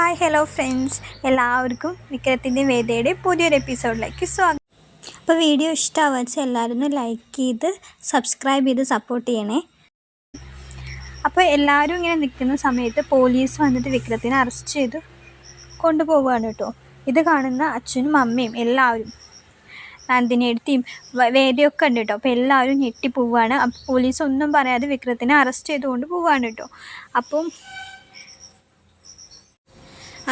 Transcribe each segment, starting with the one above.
Hi hello friends, എല്ലാവർക്കും വിക്രത്തിൻ്റെ വേദയുടെ പുതിയൊരു എപ്പിസോഡിലേക്ക് സ്വാഗതം. അപ്പോൾ വീഡിയോ ഇഷ്ടമാവുക വെച്ചാൽ എല്ലാവരും ഒന്ന് ലൈക്ക് ചെയ്ത് സബ്സ്ക്രൈബ് ചെയ്ത് സപ്പോർട്ട് ചെയ്യണേ. അപ്പോൾ എല്ലാവരും ഇങ്ങനെ നിൽക്കുന്ന സമയത്ത് പോലീസ് വന്നിട്ട് വിക്രത്തിനെ അറസ്റ്റ് ചെയ്ത് കൊണ്ടുപോവുകയാണ് കേട്ടോ. ഇത് കാണുന്ന അച്ഛനും അമ്മയും എല്ലാവരും നന്ദിനിയെടുത്തിയും വേദിയൊക്കെ ഉണ്ട് കേട്ടോ. അപ്പോൾ എല്ലാവരും ഞെട്ടിപ്പോവുകയാണ്. അപ്പോൾ പോലീസ് ഒന്നും പറയാതെ വിക്രത്തിനെ അറസ്റ്റ് ചെയ്തുകൊണ്ട് പോവുകയാണ് കേട്ടോ.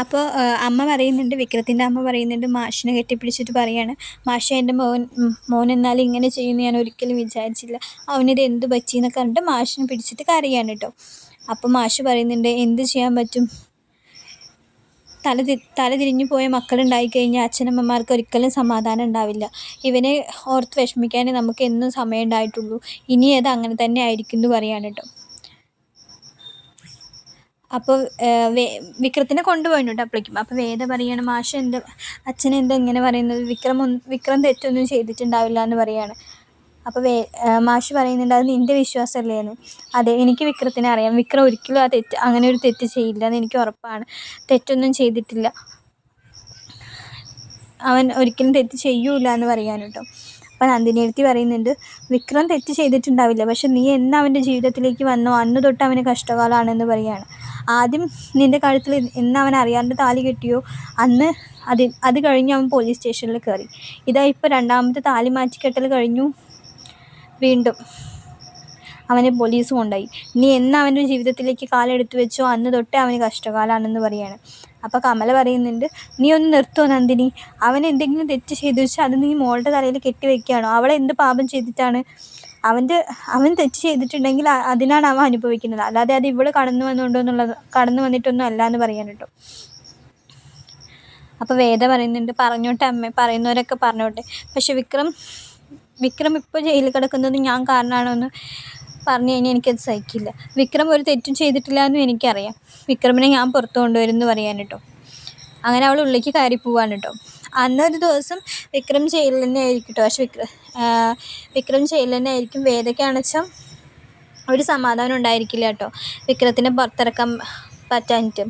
അപ്പോൾ അമ്മ പറയുന്നുണ്ട്, വിക്രത്തിൻ്റെ അമ്മ പറയുന്നുണ്ട്, മാഷിനെ കെട്ടിപ്പിടിച്ചിട്ട് പറയാണ്, മാഷ എൻ്റെ മോൻ എന്നാലും ഇങ്ങനെ ചെയ്യുമെന്ന് ഞാൻ ഒരിക്കലും വിചാരിച്ചില്ല, അവനിത് എന്ത് പറ്റിയെന്നൊക്കെ കണ്ടിട്ട് മാഷിനെ പിടിച്ചിട്ട് കരയാണ് കേട്ടോ. അപ്പോൾ മാഷ് പറയുന്നുണ്ട്, എന്ത് ചെയ്യാൻ പറ്റും, തല തിരിഞ്ഞു പോയ മക്കളുണ്ടായി കഴിഞ്ഞാൽ അച്ഛനമ്മമാർക്ക് ഒരിക്കലും സമാധാനം ഉണ്ടാവില്ല. ഇവനെ ഓർത്ത് വിഷമിക്കാനേ നമുക്ക് എന്നും സമയം ഉണ്ടായിട്ടുള്ളൂ. ഇനി അത് അങ്ങനെ തന്നെ ആയിരിക്കും എന്ന് പറയാണ് കേട്ടോ. അപ്പോൾ വിക്രത്തിനെ കൊണ്ടുപോയിട്ടുണ്ട് അപ്പോഴേക്കും. അപ്പോൾ വേദ പറയാണ്, മാഷ് എന്താ അച്ഛനെന്താ ഇങ്ങനെ പറയുന്നത്, വിക്രം തെറ്റൊന്നും ചെയ്തിട്ടുണ്ടാവില്ല എന്ന് പറയാണ്. അപ്പോൾ മാഷ് പറയുന്നുണ്ട്, അത് നിൻ്റെ വിശ്വാസമല്ലേ എന്ന്. അതെ, എനിക്ക് വിക്രത്തിനെ അറിയാം, വിക്രം ഒരിക്കലും അങ്ങനെ ഒരു തെറ്റ് ചെയ്യില്ല എന്ന് എനിക്ക് ഉറപ്പാണ്. തെറ്റൊന്നും ചെയ്തിട്ടില്ല, അവൻ ഒരിക്കലും തെറ്റ് ചെയ്യൂല എന്ന് പറയാൻ കേട്ടോ. അപ്പോൾ നന്ദിനിയെടുത്തി പറയുന്നുണ്ട്, വിക്രം തെറ്റ് ചെയ്തിട്ടുണ്ടാവില്ല, പക്ഷെ നീ എന്ന് അവൻ്റെ ജീവിതത്തിലേക്ക് വന്നോ അന്ന് തൊട്ട് അവന് കഷ്ടകാലമാണെന്ന് പറയുകയാണ്. ആദ്യം നിൻ്റെ കഴുത്തിൽ എന്ന് അവൻ അറിയാണ്ട് താലി കെട്ടിയോ അന്ന് അത് കഴിഞ്ഞ് അവൻ പോലീസ് സ്റ്റേഷനിൽ കയറി. ഇതാ ഇപ്പോൾ രണ്ടാമത്തെ താലി മാറ്റിക്കെട്ടൽ കഴിഞ്ഞു, വീണ്ടും അവനെ പോലീസ് കൊണ്ടുപോയി. നീ എന്ന് അവൻ്റെ ജീവിതത്തിലേക്ക് കാലെടുത്ത് വെച്ചോ അന്ന് തൊട്ടേ അവന് കഷ്ടകാലമാണെന്ന് പറയാണ്. അപ്പോൾ കമല പറയുന്നുണ്ട്, നീ ഒന്ന് നിർത്തോ നന്ദിനി, അവൻ എന്തെങ്കിലും തെറ്റ് ചെയ്തു വെച്ചാൽ അത് നീ മോളുടെ തലയിൽ കെട്ടിവെക്കുകയാണോ? അവളെന്ത് പാപം ചെയ്തിട്ടാണ്? അവൻ തെറ്റ് ചെയ്തിട്ടുണ്ടെങ്കിൽ അതിനാണ് അവൻ അനുഭവിക്കുന്നത്, അല്ലാതെ അത് ഇവള് കടന്നു വന്നിട്ടൊന്നും അല്ല എന്ന് പറയാൻ കേട്ടോ. അപ്പോൾ വേദ പറയുന്നുണ്ട്, പറഞ്ഞോട്ടെ അമ്മേ, പറയുന്നവരൊക്കെ പറഞ്ഞോട്ടെ, പക്ഷെ വിക്രം ഇപ്പോൾ ജയിലിൽ കിടക്കുന്നത് ഞാൻ കാരണമാണോ എന്ന് പറഞ്ഞു കഴിഞ്ഞാൽ എനിക്കത് സഹിക്കില്ല. വിക്രം ഒരു തെറ്റും ചെയ്തിട്ടില്ല എന്നും എനിക്കറിയാം, വിക്രമിനെ ഞാൻ പുറത്തു കൊണ്ടുവരുമെന്ന് പറയാൻ കേട്ടോ. അങ്ങനെ അവൾ ഉള്ളിലേക്ക് കയറി പോവാണ് കേട്ടോ. അന്നൊരു ദിവസം വിക്രം ജയിലിൽ തന്നെ ആയിരിക്കും കേട്ടോ. പക്ഷെ വിക്രം ജയിലിൽ തന്നെ ആയിരിക്കും. വേദയ്ക്കാണെച്ചാൽ ഒരു സമാധാനം ഉണ്ടായിരിക്കില്ല കേട്ടോ, വിക്രത്തിനെ പുറത്തിറക്കാൻ പറ്റാഞ്ഞിട്ട്.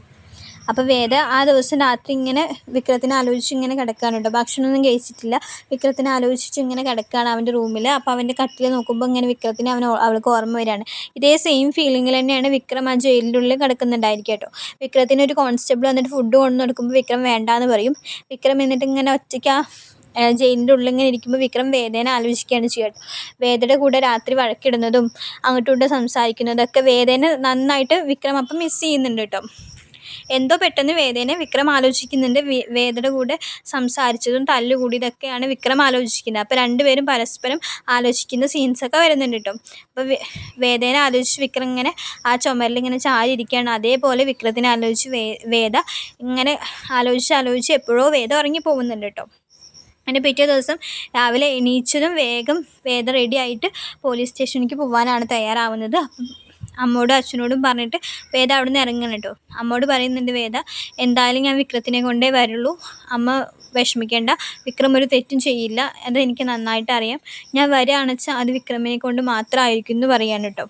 അപ്പോൾ വേദ ആ ദിവസം രാത്രി ഇങ്ങനെ വിക്രത്തിനെ ആലോചിച്ച് ഇങ്ങനെ കിടക്കുകയാണ് കേട്ടോ. ഭക്ഷണമൊന്നും കഴിച്ചിട്ടില്ല, വിക്രത്തിനെ ആലോചിച്ച് ഇങ്ങനെ കിടക്കുകയാണ് അവൻ്റെ റൂമിൽ. അപ്പോൾ അവൻ്റെ കട്ടിൽ നോക്കുമ്പോൾ ഇങ്ങനെ വിക്രത്തിനെ അവൾക്ക് ഓർമ്മ വരികയാണ്. ഇതേ സെയിം ഫീലിങ്ങിൽ തന്നെയാണ് വിക്രം ആ ജയിലിൻ്റെ ഉള്ളിൽ കിടക്കുന്നുണ്ടായിരിക്കും കേട്ടോ. വിക്രത്തിന് ഒരു കോൺസ്റ്റബിൾ വന്നിട്ട് ഫുഡ് കൊണ്ടു കൊടുക്കുമ്പോൾ വിക്രം വേണ്ടാന്ന് പറയും. വിക്രം എന്നിട്ട് ഇങ്ങനെ ഒറ്റയ്ക്ക് ആ ജയിലിൻ്റെ ഉള്ളിൽ ഇങ്ങനെ ഇരിക്കുമ്പോൾ വിക്രം വേദേനെ ആലോചിക്കുകയാണ് ചെയ്യുക കേട്ടോ. വേദയുടെ കൂടെ രാത്രി വഴക്കിടുന്നതും അങ്ങോട്ടും ഇങ്ങോട്ടും സംസാരിക്കുന്നതൊക്കെ വേദേനെ നന്നായിട്ട് വിക്രം അപ്പം മിസ് ചെയ്യുന്നുണ്ട് കേട്ടോ. എന്തോ പെട്ടെന്ന് വേദേനെ വിക്രം ആലോചിക്കുന്നുണ്ട്. വേദയുടെ കൂടെ സംസാരിച്ചതും തല്ലുകൂടിയതൊക്കെയാണ് വിക്രം ആലോചിക്കുന്നത്. അപ്പോൾ രണ്ടുപേരും പരസ്പരം ആലോചിക്കുന്ന സീൻസൊക്കെ വരുന്നുണ്ട് കേട്ടോ. അപ്പോൾ വേദേനെ ആലോചിച്ച് വിക്രം ഇങ്ങനെ ആ ചുമരിലിങ്ങനെ ചാരിയിരിക്കുകയാണ്. അതേപോലെ വിക്രത്തിനെ ആലോചിച്ച് വേദ ഇങ്ങനെ ആലോചിച്ച് എപ്പോഴോ വേദ ഉറങ്ങി പോകുന്നുണ്ട് കേട്ടോ. അതിൻ്റെ പിറ്റേ ദിവസം രാവിലെ എണീച്ചതും വേഗം വേദ റെഡി ആയിട്ട് പോലീസ് സ്റ്റേഷനിലേക്ക് പോകാനാണ് തയ്യാറാവുന്നത്. അമ്മോടും അച്ഛനോടും പറഞ്ഞിട്ട് വേദ അവിടെ നിന്ന് ഇറങ്ങണം കേട്ടോ. അമ്മോട് പറയുന്നുണ്ട്, വേദ എന്തായാലും ഞാൻ വിക്രത്തിനെ കൊണ്ടേ വരുള്ളൂ, അമ്മ വിഷമിക്കേണ്ട, വിക്രം ഒരു തെറ്റും ചെയ്യില്ല, അത് എനിക്ക് നന്നായിട്ട് അറിയാം, ഞാൻ വരികയാണെന്ന് വെച്ചാൽ അത് വിക്രമിനെ കൊണ്ട് മാത്രമായിരിക്കും എന്ന് പറയാൻ കേട്ടോ.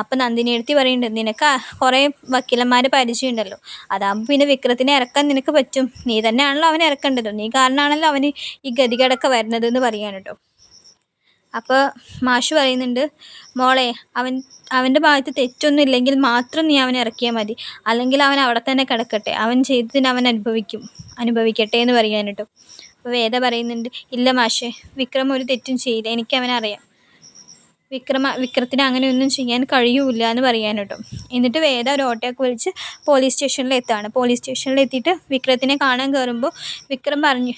അപ്പം നന്ദിനിയെടുത്തി പറയുന്നുണ്ട്, നിനക്ക് കുറേ വക്കീലന്മാർ പരിചയമുണ്ടല്ലോ, അതാകുമ്പോൾ പിന്നെ വിക്രത്തിനെ ഇറക്കാൻ നിനക്ക് പറ്റും, നീ തന്നെയാണല്ലോ അവനെ ഇറക്കേണ്ടത്, നീ കാരണമാണല്ലോ അവന് ഈ ഗതികേടൊക്കെ വരുന്നത് എന്ന് പറയാൻ കേട്ടോ. അപ്പോൾ മാഷ് പറയുന്നുണ്ട്, മോളെ അവൻ്റെ ഭാഗത്ത് തെറ്റൊന്നും ഇല്ലെങ്കിൽ മാത്രം നീ അവനെ ഇറക്കിയാൽ മതി, അല്ലെങ്കിൽ അവൻ അവിടെ തന്നെ കിടക്കട്ടെ, അവൻ ചെയ്തതിന് അവൻ അനുഭവിക്കട്ടെ എന്ന് പറയാൻ കേട്ടോ. അപ്പോൾ വേദ പറയുന്നുണ്ട്, ഇല്ല മാഷേ, വിക്രം ഒരു തെറ്റും ചെയ്യില്ല, എനിക്കവനറിയാം, വിക്രത്തിന് അങ്ങനെയൊന്നും ചെയ്യാൻ കഴിയൂല എന്ന് പറയാൻ കേട്ടോ. എന്നിട്ട് വേദ ഒരു ഓട്ടോയൊക്കെ വിളിച്ച് പോലീസ് സ്റ്റേഷനിൽ എത്താണ്. പോലീസ് സ്റ്റേഷനിൽ എത്തിയിട്ട് വിക്രത്തിനെ കാണാൻ കയറുമ്പോൾ വിക്രം പറഞ്ഞു,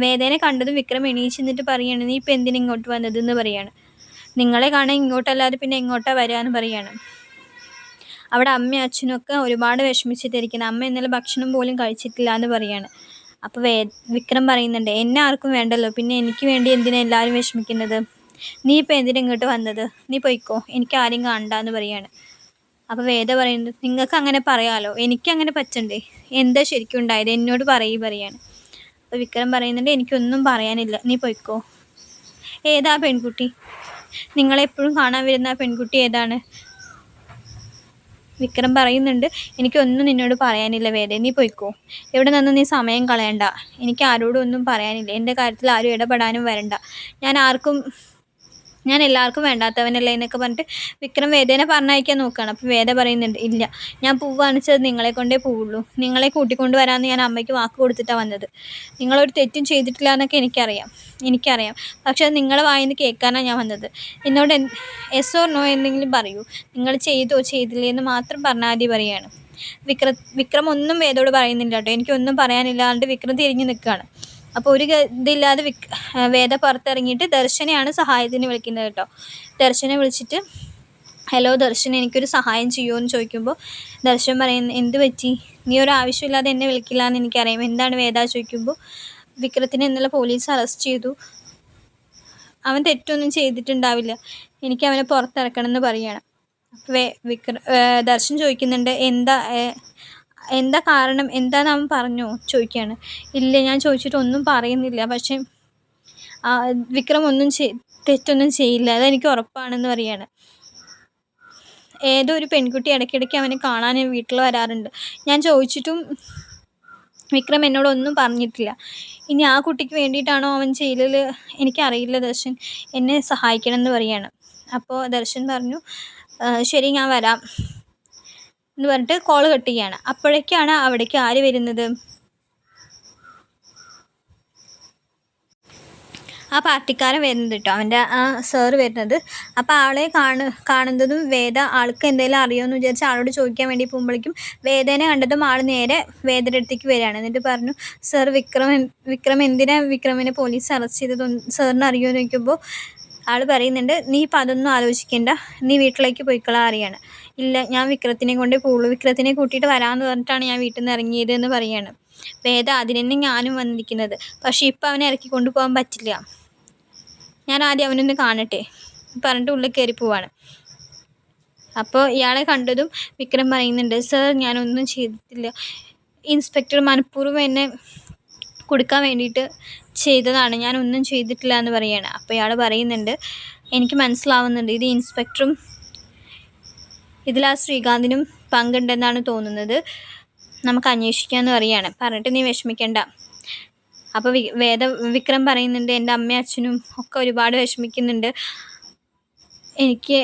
വേദേനെ കണ്ടതും വിക്രം എണീച്ച് നിന്നിട്ട് പറയാണ്, നീ ഇപ്പം എന്തിനാ ഇങ്ങോട്ട് വന്നതെന്ന് പറയാണ്. നിങ്ങളെ കാണാൻ ഇങ്ങോട്ടല്ലാതെ പിന്നെ എങ്ങോട്ടാണ് വരികയെന്ന് പറയാണ്. അവിടെ അമ്മയും അച്ഛനൊക്കെ ഒരുപാട് വിഷമിച്ചിട്ടിരിക്കുന്നത്, അമ്മ ഇന്നലെ ഭക്ഷണം പോലും കഴിച്ചിട്ടില്ല എന്ന് പറയാണ്. അപ്പോൾ വിക്രം പറയുന്നുണ്ട്, എന്നെ ആർക്കും വേണ്ടല്ലോ, പിന്നെ എനിക്ക് വേണ്ടി എന്തിനാണ് എല്ലാവരും വിഷമിക്കുന്നത്, നീ ഇപ്പം എന്തിനാ ഇങ്ങോട്ട് വന്നത്, നീ പോയിക്കോ, എനിക്ക് ആരും കാണണ്ടെന്ന് പറയാണ്. അപ്പോൾ വേദ പറയുന്നത്, നിങ്ങൾക്ക് അങ്ങനെ പറയാമല്ലോ, എനിക്കങ്ങനെ പറ്റണ്ടേ, എന്താ ശരിക്കും ഉണ്ടായത് എന്നോട് പറയാണ്. അപ്പോൾ വിക്രം പറയുന്നുണ്ട്, എനിക്കൊന്നും പറയാനില്ല, നീ പോയിക്കോ. ഏതാ പെൺകുട്ടി, നിങ്ങളെപ്പോഴും കാണാൻ വരുന്ന ആ പെൺകുട്ടി ഏതാണ്? വിക്രം പറയുന്നുണ്ട്, എനിക്കൊന്നും നിന്നോട് പറയാനില്ല വേദ, നീ പൊയ്ക്കോ, ഇവിടെ നിന്ന് നീ സമയം കളയണ്ട, എനിക്ക് ആരോടും ഒന്നും പറയാനില്ല, എൻ്റെ കാര്യത്തിൽ ആരും ഇടപെടാനും വരണ്ട, ഞാൻ എല്ലാവർക്കും വേണ്ടാത്തവനല്ലേ എന്നൊക്കെ പറഞ്ഞിട്ട് വിക്രം വേദേനെ പറഞ്ഞയക്കാൻ നോക്കുകയാണ്. അപ്പോൾ വേദ പറയുന്നുണ്ട്, ഇല്ല, ഞാൻ പൂവാണിച്ചത് നിങ്ങളെ കൊണ്ടേ പോവുള്ളൂ, നിങ്ങളെ കൂട്ടിക്കൊണ്ട് വരാമെന്ന് ഞാൻ അമ്മയ്ക്ക് വാക്ക് കൊടുത്തിട്ടാണ് വന്നത്, നിങ്ങളൊരു തെറ്റും ചെയ്തിട്ടില്ല എന്നൊക്കെ എനിക്കറിയാം, പക്ഷേ അത് നിങ്ങളെ വായിന്ന് കേൾക്കാനാണ് ഞാൻ വന്നത്, എന്നോട് എസ് ഓർ നോ എന്തെങ്കിലും പറയൂ, നിങ്ങൾ ചെയ്തോ ചെയ്തില്ലേ എന്ന് മാത്രം പറഞ്ഞാൽ മതി പറയുകയാണ്. വിക്രം ഒന്നും വേദയോട് പറയുന്നില്ല കേട്ടോ, എനിക്കൊന്നും പറയാനില്ലാണ്ട് വിക്രം തിരിഞ്ഞു നിൽക്കുകയാണ്. അപ്പോൾ ഒരു ഇതില്ലാതെ വേദ പുറത്തിറങ്ങിയിട്ട് ദർശനെയാണ് സഹായത്തിന് വിളിക്കുന്നത് കേട്ടോ. ദർശനെ വിളിച്ചിട്ട്, ഹലോ ദർശൻ, എനിക്കൊരു സഹായം ചെയ്യുമോ എന്ന് ചോദിക്കുമ്പോൾ ദർശൻ പറയുന്നു, എന്ത് പറ്റി, നീ ഒരു ആവശ്യമില്ലാതെ എന്നെ വിളിക്കില്ല എന്ന് എനിക്കറിയാം, എന്താണ് വേദ ചോദിക്കുമ്പോൾ, വിക്രത്തിനെ ഇന്നലെ പോലീസ് അറസ്റ്റ് ചെയ്തു, അവൻ തെറ്റൊന്നും ചെയ്തിട്ടുണ്ടാവില്ല, എനിക്ക് അവനെ പുറത്തിറക്കണം എന്ന് പറയുകയാണ്. ദർശൻ ചോദിക്കുന്നുണ്ട്, എന്താ കാരണം, എന്താണെന്ന് അവൻ പറഞ്ഞോ ചോദിക്കുകയാണ്. ഇല്ല, ഞാൻ ചോദിച്ചിട്ട് ഒന്നും പറയുന്നില്ല, പക്ഷേ വിക്രം തെറ്റൊന്നും ചെയ്യില്ല, അതെനിക്ക് ഉറപ്പാണെന്ന് പറയുകയാണ്. ഏതോ ഒരു പെൺകുട്ടി ഇടയ്ക്കിടയ്ക്ക് അവനെ കാണാൻ വീട്ടിൽ വരാറുണ്ട്, ഞാൻ ചോദിച്ചിട്ടും വിക്രം എന്നോടൊന്നും പറഞ്ഞിട്ടില്ല, ഇനി ആ കുട്ടിക്ക് വേണ്ടിയിട്ടാണോ അവൻ ചെയ്യൽ എനിക്കറിയില്ല ദർശൻ, എന്നെ സഹായിക്കണം എന്ന് പറയുകയാണ്. അപ്പോൾ ദർശൻ പറഞ്ഞു, ശരി ഞാൻ വരാം എന്ന് പറഞ്ഞിട്ട് കോൾ കട്ട് ചെയ്യുകയാണ്. അപ്പോഴേക്കാണ് അവിടേക്ക് ആര് വരുന്നത്, ആ പാർട്ടിക്കാരൻ വരുന്നത് കേട്ടോ, അവൻ്റെ ആ സാറ് വരുന്നത്. അപ്പോൾ ആളെ കാണുന്നതും വേദ ആൾക്ക് എന്തെങ്കിലും അറിയുമെന്ന് വിചാരിച്ച് ആളോട് ചോദിക്കാൻ വേണ്ടി പോകുമ്പോഴേക്കും വേദേനെ കണ്ടതും ആൾ നേരെ വേദയുടെ അടുത്തേക്ക് വരികയാണ്. എന്നിട്ട് പറഞ്ഞു, സാർ വിക്രം എന്തിനാണ് വിക്രമിനെ പോലീസ് അറസ്റ്റ് ചെയ്തത് സാറിന് അറിയുമെന്ന് ചോദിക്കുമ്പോൾ ആൾ പറയുന്നുണ്ട്, നീ ഇപ്പം അതൊന്നും ആലോചിക്കേണ്ട, നീ വീട്ടിലേക്ക് പോയിക്കളാ അറിയാണ്. ഇല്ല, ഞാൻ വിക്രത്തിനെ കൊണ്ടേ പോകുള്ളൂ, വിക്രത്തിനെ കൂട്ടിയിട്ട് വരാമെന്ന് പറഞ്ഞിട്ടാണ് ഞാൻ വീട്ടിൽ നിന്ന് ഇറങ്ങിയത് എന്ന് പറയുകയാണ്. വേദ, അതിനെന്നെ ഞാനും വന്നിരിക്കുന്നത്, പക്ഷേ ഇപ്പം അവനെ ഇറക്കി കൊണ്ടുപോകാൻ പറ്റില്ല, ഞാൻ ആദ്യം അവനൊന്ന് കാണട്ടെ പറഞ്ഞിട്ട് ഉള്ളിൽ കയറി പോവാണ്. അപ്പോൾ ഇയാളെ കണ്ടതും വിക്രം പറയുന്നുണ്ട്, സാർ ഞാനൊന്നും ചെയ്തിട്ടില്ല, ഇൻസ്പെക്ടർ മനഃപൂർവ്വം എന്നെ കൊടുക്കാൻ വേണ്ടിയിട്ട് ചെയ്തതാണ്, ഞാനൊന്നും ചെയ്തിട്ടില്ല എന്ന് പറയുകയാണ്. അപ്പോൾ ഇയാൾ പറയുന്നുണ്ട്, എനിക്ക് മനസ്സിലാവുന്നുണ്ട്, ഇത് ഇൻസ്പെക്ടറും ഇതിൽ ആ ശ്രീകാന്തിനും പങ്കുണ്ടെന്നാണ് തോന്നുന്നത്, നമുക്ക് അന്വേഷിക്കാമെന്ന് പറയുകയാണ്. പറഞ്ഞിട്ട് നീ വിഷമിക്കേണ്ട. അപ്പോൾ വിക്രം പറയുന്നുണ്ട്, എൻ്റെ അമ്മയും അച്ഛനും ഒക്കെ ഒരുപാട് വിഷമിക്കുന്നുണ്ട്, എനിക്ക്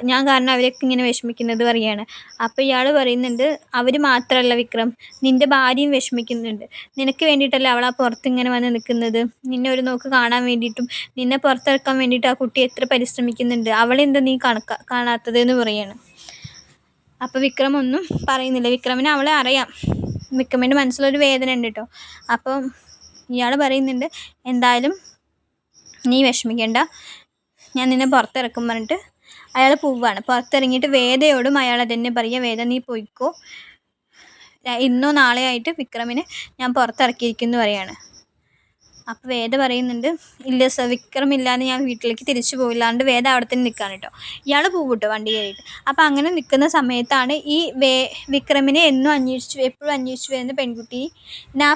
ഞാൻ കാരണം അവരൊക്കെ ഇങ്ങനെ വിഷമിക്കുന്നത് പറയുകയാണ്. അപ്പോൾ ഇയാൾ പറയുന്നുണ്ട്, അവർ മാത്രമല്ല വിക്രം, നിൻ്റെ ഭാര്യയും വിഷമിക്കുന്നുണ്ട്, നിനക്ക് വേണ്ടിയിട്ടല്ലേ അവൾ ആ പുറത്ത് ഇങ്ങനെ വന്ന് നിൽക്കുന്നത്, നിന്നെ ഒരു നോക്ക് കാണാൻ വേണ്ടിയിട്ടും നിന്നെ പുറത്തിറക്കാൻ വേണ്ടിയിട്ട് ആ കുട്ടി എത്ര പരിശ്രമിക്കുന്നുണ്ട്, അവളെന്താ നീ കാണാത്തത് എന്ന് പറയുകയാണ്. അപ്പോൾ വിക്രം ഒന്നും പറയുന്നില്ല, വിക്രമിന് അവളെ അറിയാം, വിക്രമിൻ്റെ മനസ്സിലൊരു വേദന ഉണ്ട് കേട്ടോ. അപ്പം ഇയാൾ പറയുന്നുണ്ട്, എന്തായാലും നീ വിഷമിക്കേണ്ട, ഞാൻ നിന്നെ പുറത്തിറക്കും പറഞ്ഞിട്ട് അയാൾ പോവുകയാണ്. പുറത്തിറങ്ങിയിട്ട് വേദയോടും അയാൾ തന്നെ പറയുക, വേദ നീ പോയിക്കോ, ഇന്നോ നാളെ ആയിട്ട് വിക്രമിനെ ഞാൻ പുറത്തിറക്കിയിരിക്കുന്നു പറയാണ്. അപ്പോൾ വേദ പറയുന്നുണ്ട്, ഇല്ല സർ, വിക്രമില്ലാതെ ഞാൻ വീട്ടിലേക്ക് തിരിച്ചു പോയില്ലാണ്ട് വേദ അവിടെ തന്നെ നിൽക്കുകയാണ് കേട്ടോ. ഇയാൾ പോകും കേട്ടോ വണ്ടി കയറിയിട്ട്. അപ്പോൾ അങ്ങനെ നിൽക്കുന്ന സമയത്താണ് ഈ വിക്രമിനെ എപ്പോഴും അന്വേഷിച്ചു വരുന്ന പെൺകുട്ടി ആ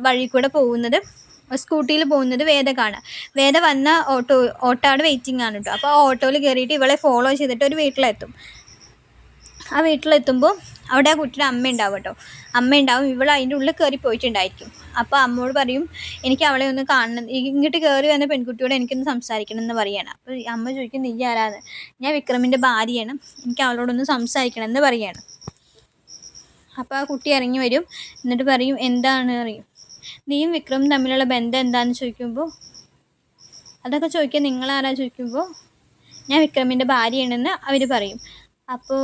വഴി കൂടെ പോകുന്നത്, സ്കൂട്ടിയിൽ പോകുന്നത് വേദ കാണുക. വേദ വന്ന ഓട്ടോ അവിടെ വെയിറ്റിംഗ് ആണ് കേട്ടോ. അപ്പോൾ ആ ഓട്ടോയിൽ കയറിയിട്ട് ഇവളെ ഫോളോ ചെയ്തിട്ട് ഒരു വീട്ടിലെത്തും. ആ വീട്ടിലെത്തുമ്പോൾ അവിടെ ആ കുട്ടിയുടെ അമ്മ ഉണ്ടാവും കേട്ടോ. അമ്മ ഉണ്ടാവും, ഇവൾ അതിൻ്റെ ഉള്ളിൽ കയറി പോയിട്ടുണ്ടായിരിക്കും. അപ്പോൾ അമ്മയോട് പറയും, എനിക്ക് അവളെ ഒന്ന് കാണണം, ഇങ്ങോട്ട് കയറി വന്ന പെൺകുട്ടിയോട് എനിക്കൊന്ന് സംസാരിക്കണം എന്ന് പറയുകയാണ്. അപ്പോൾ അമ്മ ചോദിക്കും, നീ ആരാന്ന്? ഞാൻ വിക്രമിൻ്റെ ഭാര്യയാണ്, എനിക്ക് അവളോടൊന്ന് സംസാരിക്കണം എന്ന് പറയുകയാണ്. അപ്പോൾ ആ കുട്ടി ഇറങ്ങി വരും, എന്നിട്ട് പറയും, എന്താണ് അറിയും, നീയും വിക്രമും തമ്മിലുള്ള ബന്ധം എന്താണെന്ന് ചോദിക്കുമ്പോൾ, അതൊക്കെ ചോദിക്കാൻ നിങ്ങളാരാ ചോദിക്കുമ്പോൾ, ഞാൻ വിക്രമിൻ്റെ ഭാര്യയാണെന്ന് അവർ പറയും. അപ്പോൾ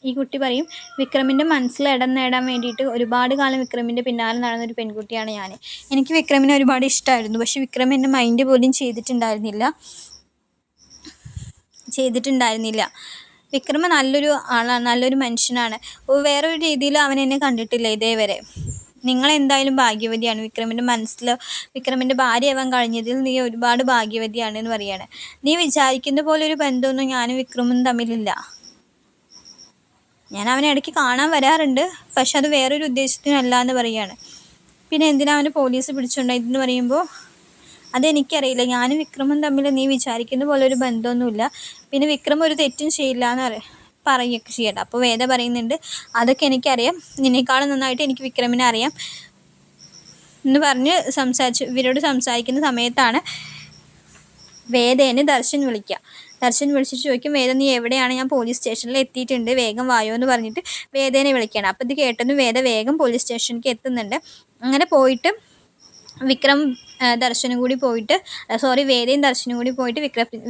ഈ കുട്ടി പറയും, വിക്രമിൻ്റെ മനസ്സിൽ ഇടം നേടാൻ വേണ്ടിയിട്ട് ഒരുപാട് കാലം വിക്രമിൻ്റെ പിന്നാലെ നടന്നൊരു പെൺകുട്ടിയാണ് ഞാൻ. എനിക്ക് വിക്രമിനെ ഒരുപാട് ഇഷ്ടമായിരുന്നു, പക്ഷെ വിക്രം എന്നെ മൈൻഡ് പോലും ചെയ്തിട്ടുണ്ടായിരുന്നില്ല. വിക്രമ നല്ലൊരു ആളാണ്, നല്ലൊരു മനുഷ്യനാണ്, വേറൊരു രീതിയിൽ അവൻ എന്നെ കണ്ടിട്ടില്ല ഇതേവരെ. നിങ്ങളെന്തായാലും ഭാഗ്യവതിയാണ്, വിക്രമിൻ്റെ ഭാര്യയാവാൻ കഴിഞ്ഞതിൽ നീ ഒരുപാട് ഭാഗ്യവതിയാണ് എന്ന് പറയുകയാണ്. നീ വിചാരിക്കുന്ന പോലെ ഒരു ബന്ധമൊന്നും ഞാനും വിക്രമും തമ്മിലില്ല, ഞാൻ അവനെ ഇടയ്ക്ക് കാണാൻ വരാറുണ്ട്, പക്ഷെ അത് വേറൊരു ഉദ്ദേശത്തിനല്ല എന്ന് പറയുകയാണ്. പിന്നെ എന്തിനാ അവനെ പോലീസ് പിടിച്ചുകൊണ്ടായിട്ടെന്ന് പറയുമ്പോൾ, അതെനിക്കറിയില്ല, ഞാനും വിക്രമും തമ്മിൽ നീ വിചാരിക്കുന്ന പോലെ ഒരു ബന്ധമൊന്നുമില്ല, പിന്നെ വിക്രം ഒരു തെറ്റും ചെയ്യില്ല എന്ന് പറയുകയൊക്കെ ചെയ്യട്ടെ. അപ്പോൾ വേദ പറയുന്നുണ്ട്, അതൊക്കെ എനിക്കറിയാം, നിന്നേക്കാളും നന്നായിട്ട് എനിക്ക് വിക്രമിനെ അറിയാം എന്ന് പറഞ്ഞ് ഇവരോട് സംസാരിക്കുന്ന സമയത്താണ് വേദേനെ ദർശൻ വിളിക്കുക. ദർശൻ വിളിച്ചിട്ട് ചോദിക്കും, വേദ നീ എവിടെയാണ്? ഞാൻ പോലീസ് സ്റ്റേഷനിൽ എത്തിയിട്ടുണ്ട്, വേഗം വായോ എന്ന് പറഞ്ഞിട്ട് വേദേനെ വിളിക്കുകയാണ്. അപ്പോൾ ഇത് കേട്ടൊന്നും വേദ വേഗം പോലീസ് സ്റ്റേഷനിലേക്ക് എത്തുന്നുണ്ട്. അങ്ങനെ പോയിട്ട് വിക്രം ദർശനും കൂടി പോയിട്ട് വേദയും ദർശനും കൂടി പോയിട്ട്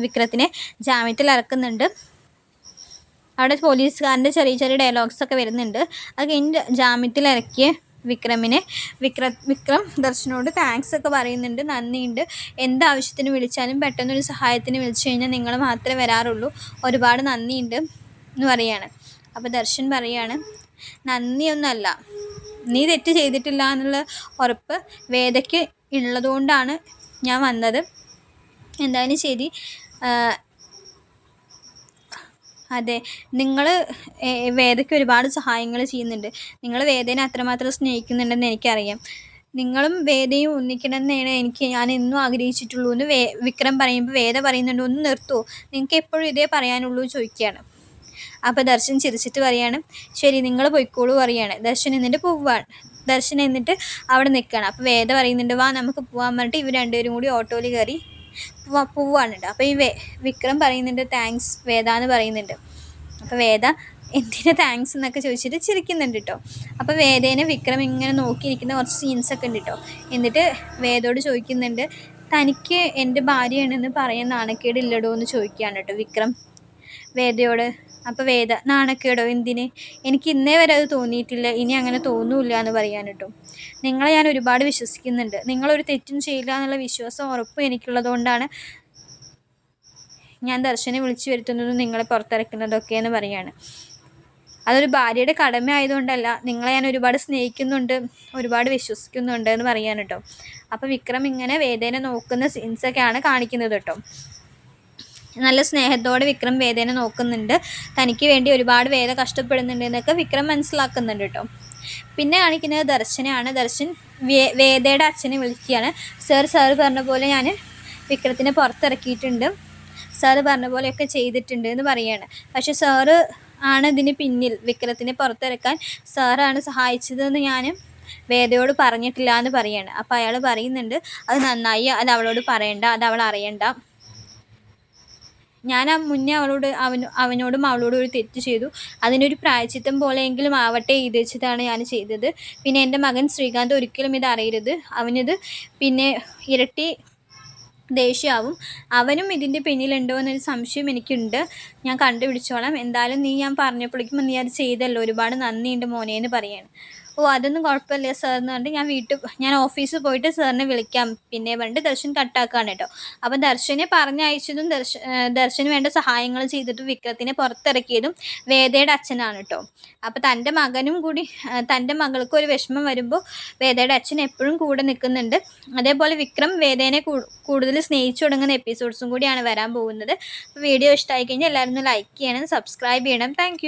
വിക്രത്തിനെ ജാമ്യത്തിൽ ഇറക്കുന്നുണ്ട്. അവിടെ പോലീസുകാരൻ്റെ ചെറിയ ചെറിയ ഡയലോഗ്സ് ഒക്കെ വരുന്നുണ്ട്. അത് കഴിഞ്ഞ് ജാമ്യത്തിൽ ഇറക്കിയ വിക്രം ദർശനോട് താങ്ക്സ് ഒക്കെ പറയുന്നുണ്ട്, നന്ദിയുണ്ട്, എന്താവശ്യത്തിന് വിളിച്ചാലും പെട്ടെന്നൊരു സഹായത്തിന് വിളിച്ചു കഴിഞ്ഞാൽ നിങ്ങൾ മാത്രമേ വരാറുള്ളൂ, ഒരുപാട് നന്ദിയുണ്ട് എന്ന് പറയാണ്. അപ്പോൾ ദർശൻ പറയാണ്, നന്ദിയൊന്നുമല്ല, നീ തെറ്റ് ചെയ്തിട്ടില്ല എന്നുള്ള ഉറപ്പ് വേദയ്ക്ക് ഉള്ളതുകൊണ്ടാണ് ഞാൻ വന്നത്. എന്തായാലും ശരി, അതെ, നിങ്ങൾ വേദയ്ക്ക് ഒരുപാട് സഹായങ്ങൾ ചെയ്യുന്നുണ്ട്, നിങ്ങൾ വേദേനെ അത്രമാത്രം സ്നേഹിക്കുന്നുണ്ടെന്ന് എനിക്കറിയാം, നിങ്ങളും വേദയും ഒന്നിക്കണമെന്നാണ് ഞാൻ എന്നും ആഗ്രഹിച്ചിട്ടുള്ളൂ എന്ന് വിക്രം പറയുമ്പോൾ വേദ പറയുന്നുണ്ട്, ഒന്ന് നിർത്തുമോ, നിങ്ങൾക്ക് എപ്പോഴും ഇതേ പറയാനുള്ളൂ ചോദിക്കുകയാണ്. അപ്പോൾ ദർശൻ ചിരിച്ചിട്ട് പറയാണ്, ശരി നിങ്ങൾ പോയിക്കോളൂ പറയാണ്. ദർശൻ എന്നിട്ട് പോവുകയാണ്. ദർശൻ എന്നിട്ട് അവിടെ നിൽക്കുകയാണ്. അപ്പോൾ വേദ പറയുന്നുണ്ട്, വാ നമുക്ക് പോകാൻ പറഞ്ഞിട്ട് ഇവർ രണ്ടുപേരും കൂടി ഓട്ടോയിൽ കയറി പോവാണ്. അപ്പോൾ ഈ വിക്രം പറയുന്നുണ്ട്, താങ്ക്സ് വേദ എന്ന് പറയുന്നുണ്ട്. അപ്പോൾ വേദ എന്തിനാ താങ്ക്സ് എന്നൊക്കെ ചോദിച്ചിട്ട് ചിരിക്കുന്നുണ്ട് കേട്ടോ. അപ്പോൾ വേദേനെ വിക്രം ഇങ്ങനെ നോക്കിയിരിക്കുന്ന കുറച്ച് സീൻസൊക്കെ ഉണ്ട് കേട്ടോ. എന്നിട്ട് വേദയോട് ചോദിക്കുന്നുണ്ട്, തനിക്ക് എൻ്റെ ഭാര്യയാണെന്ന് പറയാൻ നാണക്കേടില്ലടോ എന്ന് ചോദിക്കുകയാണ് കേട്ടോ വിക്രം വേദയോട്. അപ്പോൾ വേദ, നാണക്കേടോ എന്തിന്? എനിക്ക് ഇന്നേ വരെ അത് തോന്നിയിട്ടില്ല, ഇനി അങ്ങനെ തോന്നൂല്ല എന്ന് പറയാൻ കേട്ടോ. നിങ്ങളെ ഞാൻ ഒരുപാട് വിശ്വസിക്കുന്നുണ്ട്, നിങ്ങളൊരു തെറ്റും ചെയ്യില്ല എന്നുള്ള വിശ്വാസം ഉറപ്പും എനിക്കുള്ളത് കൊണ്ടാണ് ഞാൻ ദർശനെ വിളിച്ചു വരുത്തുന്നതും നിങ്ങളെ പുറത്തിറക്കുന്നതൊക്കെ എന്ന് പറയാണ്. അതൊരു ഭാര്യയുടെ കടമ ആയതുകൊണ്ടല്ല, നിങ്ങളെ ഞാൻ ഒരുപാട് സ്നേഹിക്കുന്നുണ്ട്, ഒരുപാട് വിശ്വസിക്കുന്നുണ്ട് എന്ന് പറയാൻ കേട്ടോ. അപ്പോൾ വിക്രം ഇങ്ങനെ വേദേനെ നോക്കുന്ന സീൻസൊക്കെയാണ് കാണിക്കുന്നത് കേട്ടോ. നല്ല സ്നേഹത്തോടെ വിക്രം വേദേനെ നോക്കുന്നുണ്ട്, തനിക്ക് വേണ്ടി ഒരുപാട് വേദ കഷ്ടപ്പെടുന്നുണ്ട് എന്നൊക്കെ വിക്രം മനസ്സിലാക്കുന്നുണ്ട് കേട്ടോ. പിന്നെ കാണിക്കുന്നത് ദർശനാണ്. ദർശൻ വേദയുടെ അച്ഛനെ വിളിക്കുകയാണ്. സാർ പറഞ്ഞ പോലെ ഞാൻ വിക്രത്തിനെ പുറത്തിറക്കിയിട്ടുണ്ട്, സാറ് പറഞ്ഞ പോലെയൊക്കെ ചെയ്തിട്ടുണ്ട് എന്ന് പറയാണ്. പക്ഷെ സാറ് ആണ് ഇതിന് പിന്നിൽ, വിക്രത്തിനെ പുറത്തിറക്കാൻ സാറാണ് സഹായിച്ചതെന്ന് ഞാൻ വേദയോട് പറഞ്ഞിട്ടില്ല എന്ന് പറയാണ്. അപ്പോൾ അയാൾ പറയുന്നുണ്ട്, അത് നന്നായി, അത് അവളോട് പറയണ്ട, അത് അവൾ അറിയണ്ട, ഞാൻ മുന്നേ അവനോടും അവളോടും ഒരു തെറ്റ് ചെയ്തു, അതിനൊരു പ്രായശ്ചിത്തം പോലെയെങ്കിലും ആവട്ടെ ഇത് വെച്ചിട്ടാണ് ഞാൻ ചെയ്തത്. പിന്നെ എൻ്റെ മകൻ ശ്രീകാന്ത് ഒരിക്കലും ഇത് അറിയരുത്, അവനിത് പിന്നെ ഇരട്ടി ദേഷ്യമാവും, അവനും ഇതിൻ്റെ പിന്നിലുണ്ടോ എന്നൊരു സംശയം എനിക്കുണ്ട്, ഞാൻ കണ്ടുപിടിച്ചോളാം, എന്തായാലും ഞാൻ പറഞ്ഞപ്പോഴേക്കും നീ അത് ചെയ്തല്ലോ, ഒരുപാട് നന്ദിയുണ്ട് മോനെ എന്ന് പറയാണ്. ഓ അതൊന്നും കുഴപ്പമില്ല സാർ എന്ന് പറഞ്ഞിട്ട് ഞാൻ ഓഫീസിൽ പോയിട്ട് സാറിനെ വിളിക്കാം പിന്നെ പറഞ്ഞിട്ട് ദർശൻ കട്ടാക്കുകയാണ് കേട്ടോ. അപ്പം ദർശനെ പറഞ്ഞയച്ചതും ദർശന് വേണ്ട സഹായങ്ങൾ ചെയ്തിട്ട് വിക്രത്തിനെ പുറത്തിറക്കിയതും വേദയുടെ അച്ഛനാണ് കേട്ടോ. അപ്പോൾ തൻ്റെ മകൾക്ക് ഒരു വിഷമം വരുമ്പോൾ വേദയുടെ അച്ഛൻ എപ്പോഴും കൂടെ നിൽക്കുന്നുണ്ട്. അതേപോലെ വിക്രം വേദേനെ കൂടുതൽ സ്നേഹിച്ചു തുടങ്ങുന്ന എപ്പിസോഡ്സും കൂടിയാണ് വരാൻ പോകുന്നത്. വീഡിയോ ഇഷ്ടമായി കഴിഞ്ഞാൽ എല്ലാവരും ഒന്ന് ലൈക്ക് ചെയ്യണം, സബ്സ്ക്രൈബ് ചെയ്യണം. താങ്ക്